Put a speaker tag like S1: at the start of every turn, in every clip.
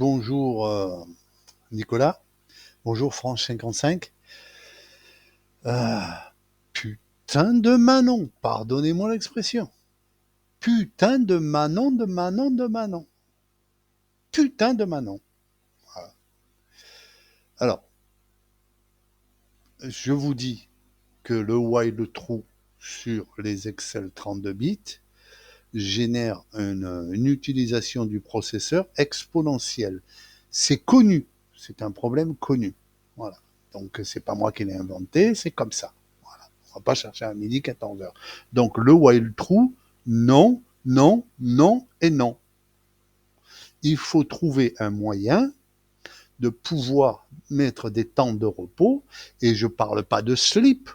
S1: Bonjour Nicolas, bonjour France 55. Putain de Manon, pardonnez-moi l'expression. Putain de Manon, de Manon, de Manon. Putain de Manon. Voilà. Alors, je vous dis que le while true sur les Excel 32 bits génère une utilisation du processeur exponentielle. C'est connu, c'est un problème connu. Voilà. Donc c'est pas moi qui l'ai inventé, c'est comme ça. Voilà. On va pas chercher à midi 14 heures. Donc le while true, non, non, non et non. Il faut trouver un moyen de pouvoir mettre des temps de repos, et je parle pas de sleep,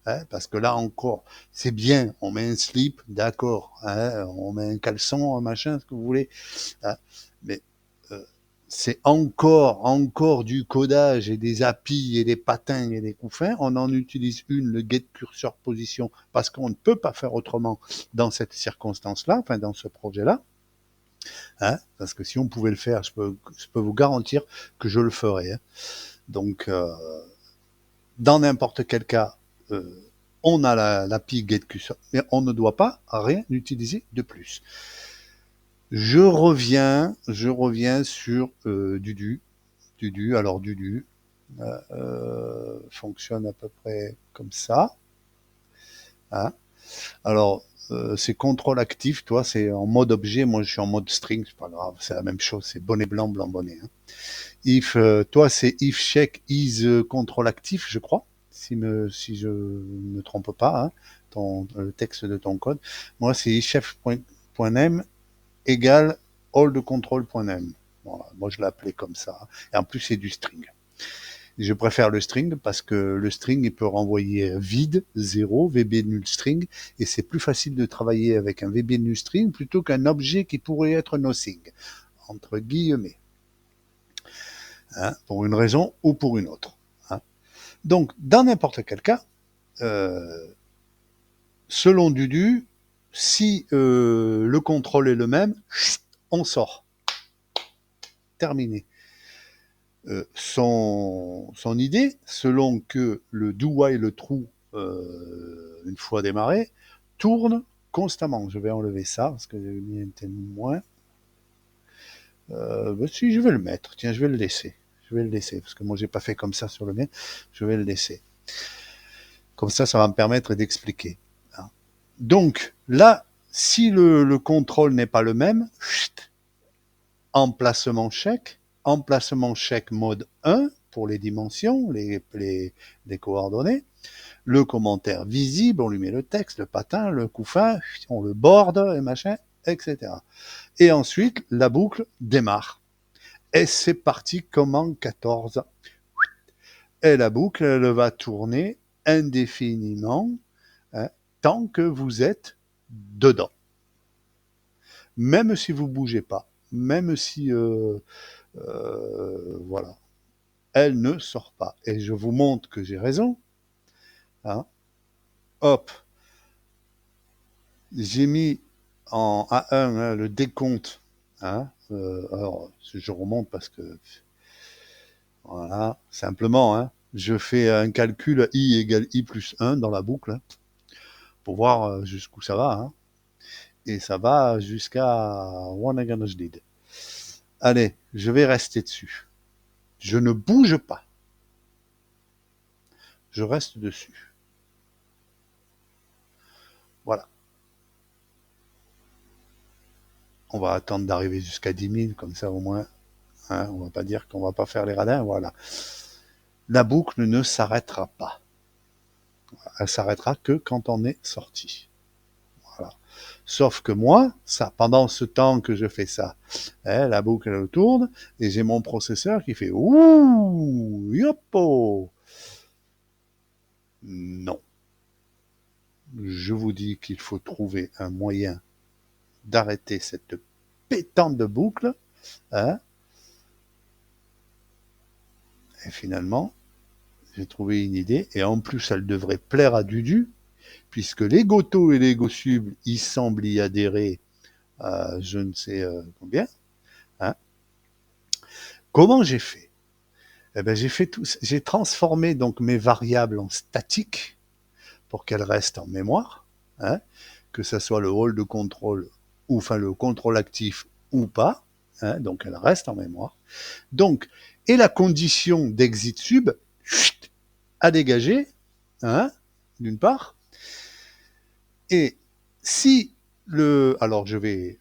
S1: hein, parce que là encore, c'est bien, on met un slip, d'accord, hein, on met un caleçon, un machin, ce que vous voulez, hein, mais euh, c'est encore du codage et des API et des patins et des couffins. On en utilise le get cursor position, parce qu'on ne peut pas faire autrement dans cette circonstance-là, enfin dans ce projet-là. Hein, parce que si on pouvait le faire, je peux vous garantir que je le ferais. Hein. Donc, dans n'importe quel cas, euh, on a l'API GetCursor, mais on ne doit pas rien utiliser de plus. Je reviens sur Dudu. Alors Dudu fonctionne à peu près comme ça. Hein. Alors, c'est contrôle actif, toi, c'est en mode objet, moi je suis en mode string, c'est pas grave, c'est la même chose, c'est bonnet blanc, blanc bonnet. Hein. If, toi, c'est if check is contrôle actif, je crois, si je ne me trompe pas, hein, le texte de ton code. Moi, c'est ifchef.name égale holdControl.name. Voilà, moi, je l'ai appelé comme ça. Et en plus, c'est du string. Je préfère le string parce que le string, il peut renvoyer vide, 0, VB nul string, et c'est plus facile de travailler avec un VB nul string plutôt qu'un objet qui pourrait être nothing, entre guillemets. Hein, pour une raison ou pour une autre. Hein. Donc, dans n'importe quel cas, selon Dudu, si le contrôle est le même, on sort. Terminé. Son idée, selon que le do while true, une fois démarré, tourne constamment. Je vais enlever ça parce que j'ai mis un témoin. Si je vais le mettre, tiens, je vais le laisser. Je vais le laisser parce que moi j'ai pas fait comme ça sur le mien. Je vais le laisser. Comme ça va me permettre d'expliquer. Hein. Donc là, si le contrôle n'est pas le même, emplacement chèque mode 1 pour les dimensions, les coordonnées, le commentaire visible, on lui met le texte, le patin, le couffin, on le borde et machin, etc. Et ensuite, la boucle démarre. Et c'est parti comme en 14. Et la boucle, elle va tourner indéfiniment, hein, tant que vous êtes dedans. Même si vous bougez pas, même si voilà, elle ne sort pas. Et je vous montre que j'ai raison. Hein. Hop, j'ai mis en A1 hein, le décompte. Hein. Alors, je remonte parce que voilà, simplement, hein, je fais un calcul i égale i plus 1 dans la boucle hein, pour voir jusqu'où ça va. Hein. Et ça va jusqu'à Wanaganajdid. Allez, je vais rester dessus. Je ne bouge pas. Je reste dessus. Voilà. On va attendre d'arriver jusqu'à 10 000, comme ça au moins. Hein, on va pas dire qu'on va pas faire les radins. Voilà. La boucle ne s'arrêtera pas. Elle s'arrêtera que quand on est sorti. Voilà. Sauf que moi, ça, pendant ce temps que je fais ça, hein, la boucle elle tourne et j'ai mon processeur qui fait ouh, yopo. Non. Je vous dis qu'il faut trouver un moyen d'arrêter cette pétante de boucle. Hein, et finalement, j'ai trouvé une idée. Et en plus, elle devrait plaire à Dudu, puisque les Goto et les Gossub, ils semblent y adhérer à je ne sais combien. Hein. Comment j'ai fait? Eh ben, j'ai transformé donc mes variables en statiques pour qu'elles restent en mémoire, hein, que ce soit le hall de contrôle ou enfin le contrôle actif ou pas, hein, donc elles restent en mémoire. Donc, et la condition d'exit sub à dégager, hein, d'une part, et si alors je vais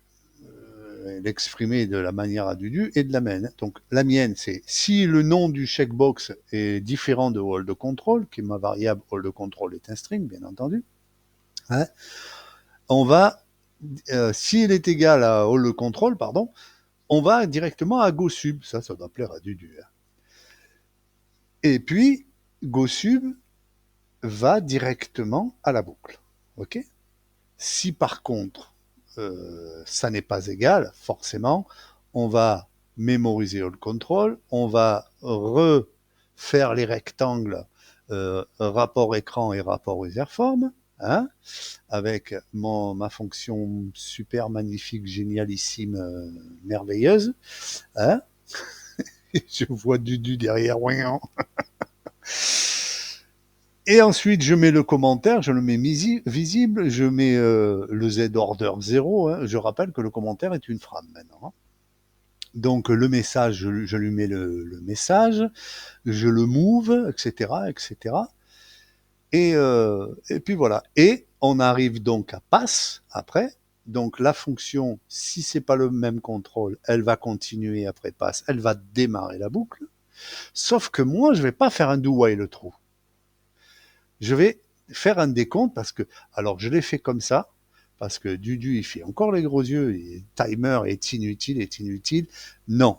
S1: l'exprimer de la manière à Dudu et de la mienne. Donc la mienne, c'est si le nom du checkbox est différent de hold control, qui est ma variable hold control est un string, bien entendu, hein, on va, s'il est égal à hold control, pardon, on va directement à GoSub. Ça doit plaire à Dudu. Hein. Et puis, GoSub va directement à la boucle. Ok. Si par contre, ça n'est pas égal, forcément, on va mémoriser all control, on va refaire les rectangles rapport écran et rapport userform, hein, avec ma fonction super magnifique, génialissime, merveilleuse. Hein. Je vois Dudu derrière. Et ensuite, je mets le commentaire, je le mets visible, je mets le Z-order 0. Hein. Je rappelle que le commentaire est une frame maintenant. Hein. Donc le message, je lui mets le message, je le move, etc. etc. Et puis voilà. Et on arrive donc à pass après. Donc la fonction, si c'est pas le même contrôle, elle va continuer après pass, elle va démarrer la boucle. Sauf que moi, je vais pas faire un do while true. Je vais faire un décompte parce que, alors je l'ai fait comme ça, parce que Dudu, il fait encore les gros yeux, et timer est inutile. Non.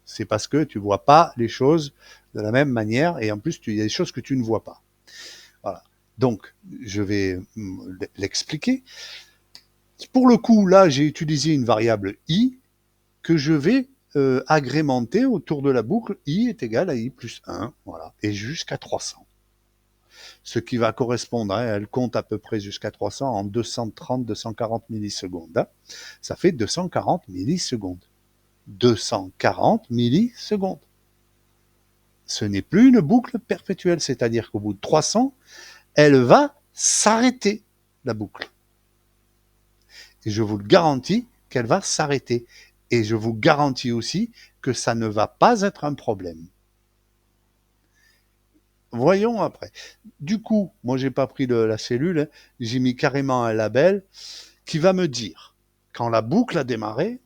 S1: C'est parce que tu vois pas les choses de la même manière, et en plus, il y a des choses que tu ne vois pas. Voilà. Donc, je vais l'expliquer. Pour le coup, là, j'ai utilisé une variable i que je vais agrémenter autour de la boucle i est égal à i plus 1, voilà, et jusqu'à 300. Ce qui va correspondre, hein, elle compte à peu près jusqu'à 300 en 230-240 millisecondes. Hein. Ça fait 240 millisecondes. 240 millisecondes. Ce n'est plus une boucle perpétuelle, c'est-à-dire qu'au bout de 300, elle va s'arrêter, la boucle. Et je vous le garantis qu'elle va s'arrêter. Et je vous garantis aussi que ça ne va pas être un problème. Voyons après. Du coup, moi, j'ai pas pris la cellule, hein, j'ai mis carrément un label qui va me dire, quand la boucle a démarré,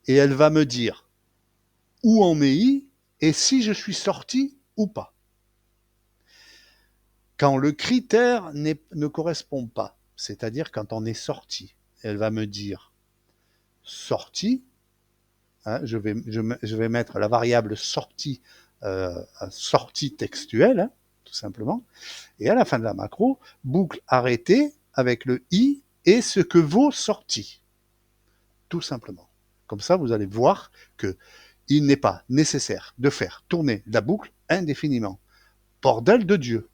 S1: et elle va me dire où en est i et si je suis sorti ou pas. Quand le critère ne correspond pas, c'est-à-dire quand on est sorti, elle va me dire sorti, hein, je vais mettre la variable sortie, sortie textuelle, hein, tout simplement, et à la fin de la macro, boucle arrêtée avec le i et ce que vaut sortie, tout simplement. Comme ça, vous allez voir que il n'est pas nécessaire de faire tourner la boucle indéfiniment. Bordel de Dieu.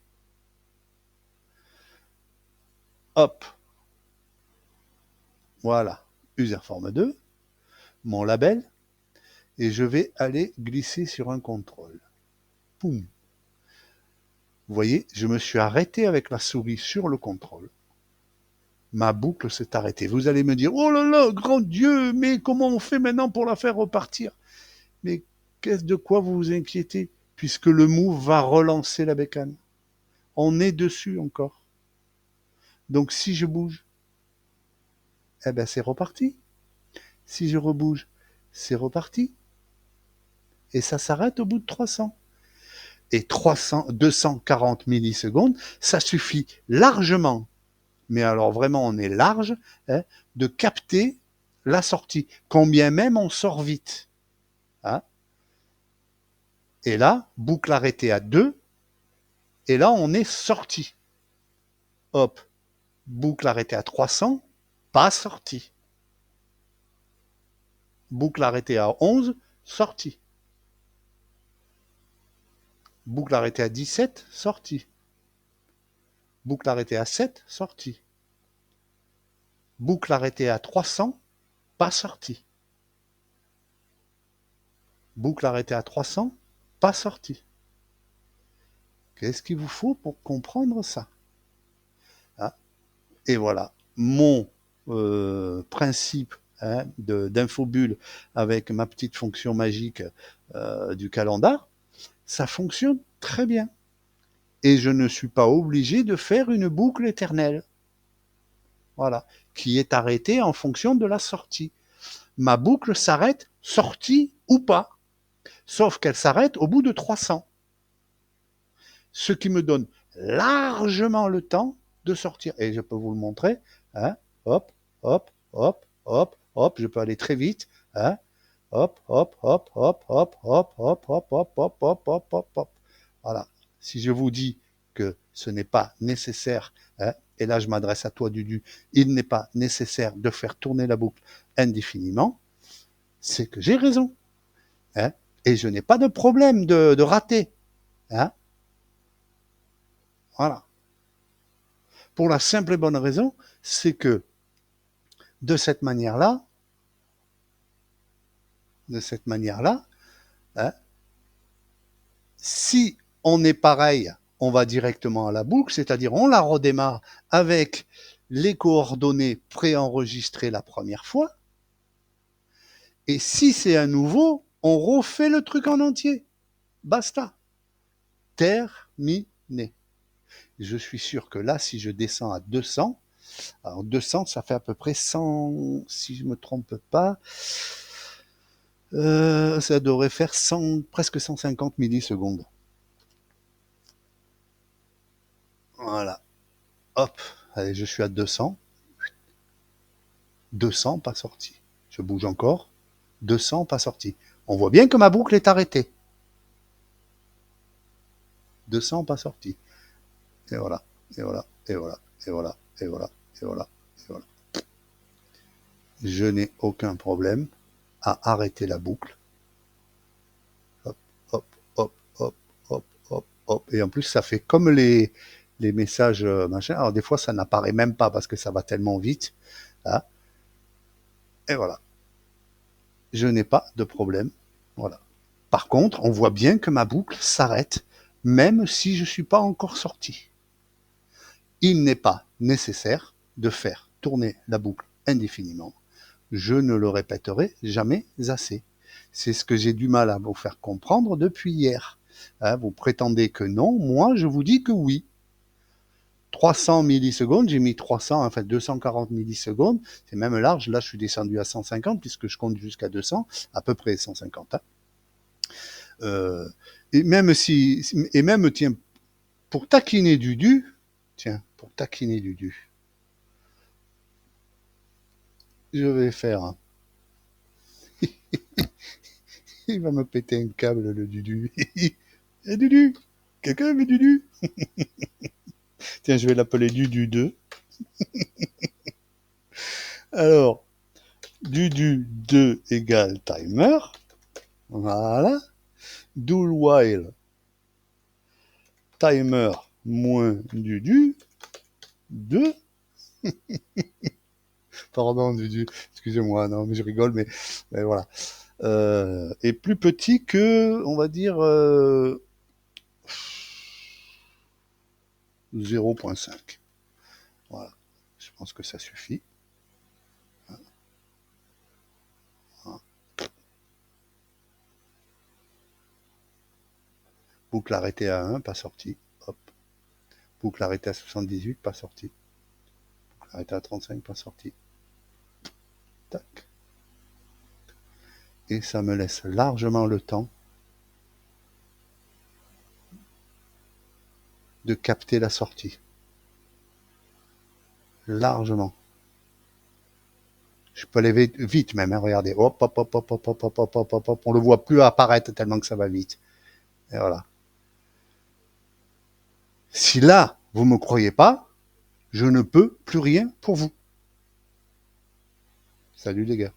S1: Hop. Voilà. Userform 2, mon label, et je vais aller glisser sur un contrôle. Poum. Vous voyez, je me suis arrêté avec la souris sur le contrôle. Ma boucle s'est arrêtée. Vous allez me dire, oh là là, grand Dieu, mais comment on fait maintenant pour la faire repartir? Mais qu'est-ce de quoi vous vous inquiétez? Puisque le move va relancer la bécane. On est dessus encore. Donc si je bouge, eh ben c'est reparti. Si je rebouge, c'est reparti. Et ça s'arrête au bout de 300. Et 240 millisecondes, ça suffit largement, mais alors vraiment on est large, hein, de capter la sortie, combien même on sort vite. Hein. Et là, boucle arrêtée à 2, et là on est sorti. Hop, boucle arrêtée à 300, pas sorti. Boucle arrêtée à 11, sorti. Boucle arrêtée à 17, sorti. Boucle arrêtée à 7, sorti. Boucle arrêtée à 300, pas sorti. Boucle arrêtée à 300, pas sortie. Qu'est-ce qu'il vous faut pour comprendre ça? Hein? Et voilà, mon principe, hein, d'infobulle avec ma petite fonction magique du calendar, ça fonctionne très bien. Et je ne suis pas obligé de faire une boucle éternelle. Voilà, qui est arrêtée en fonction de la sortie. Ma boucle s'arrête, sortie ou pas. Sauf qu'elle s'arrête au bout de 300. Ce qui me donne largement le temps de sortir. Et je peux vous le montrer. Hein, hop, hop, hop, hop, hop. Je peux aller très vite. Hein, hop, hop, hop, hop, hop, hop, hop, hop, hop, hop, hop, hop, hop, hop. Voilà. Si je vous dis que ce n'est pas nécessaire, hein, et là je m'adresse à toi Dudu, il n'est pas nécessaire de faire tourner la boucle indéfiniment, c'est que j'ai raison. Hein, et je n'ai pas de problème de rater. Hein, voilà. Pour la simple et bonne raison, c'est que de cette manière-là, hein, si on est pareil, on va directement à la boucle, c'est-à-dire on la redémarre avec les coordonnées préenregistrées la première fois. Et si c'est un nouveau, on refait le truc en entier. Basta. Terminé. Je suis sûr que là, si je descends à 200, alors 200, ça fait à peu près 100, si je ne me trompe pas, ça devrait faire 100, presque 150 millisecondes. Voilà. Hop, allez, je suis à 200. 200, pas sorti. Je bouge encore. 200, pas sorti. On voit bien que ma boucle est arrêtée. 200, pas sorti. Et voilà, et voilà, et voilà, et voilà, et voilà, et voilà, et voilà. Je n'ai aucun problème à arrêter la boucle. Hop, hop, hop, hop, hop, hop, hop. Et en plus, ça fait comme les messages machin. Alors des fois, ça n'apparaît même pas parce que ça va tellement vite. Hein. Et voilà. Je n'ai pas de problème. Voilà. Par contre, on voit bien que ma boucle s'arrête, même si je ne suis pas encore sorti. Il n'est pas nécessaire de faire tourner la boucle indéfiniment. Je ne le répéterai jamais assez. C'est ce que j'ai du mal à vous faire comprendre depuis hier. Hein, vous prétendez que non, moi je vous dis que oui. 300 millisecondes, j'ai mis 300, enfin 240 millisecondes, c'est même large, là je suis descendu à 150 puisque je compte jusqu'à 200, à peu près 150. Hein. Et même tiens, pour taquiner Dudu, je vais faire, il va me péter un câble le Dudu. Eh Dudu, quelqu'un veut Dudu? Tiens, je vais l'appeler Dudu 2. Alors, Dudu 2 égale timer. Voilà. Do while timer moins Dudu 2. Pardon Dudu, excusez-moi, non mais je rigole, mais voilà. Et plus petit que, on va dire, 0.5. Voilà. Je pense que ça suffit. Voilà. Boucle arrêtée à 1, pas sorti. Hop. Boucle arrêtée à 78, pas sorti. Boucle arrêtée à 35, pas sorti. Tac. Et ça me laisse largement le temps de capter la sortie. Largement. Je peux aller vite même, hein, regardez. Hop, hop, hop, hop, hop, hop, hop, hop, hop, hop, hop. On le voit plus apparaître tellement que ça va vite. Et voilà. Si là, vous ne me croyez pas, je ne peux plus rien pour vous. Salut les gars.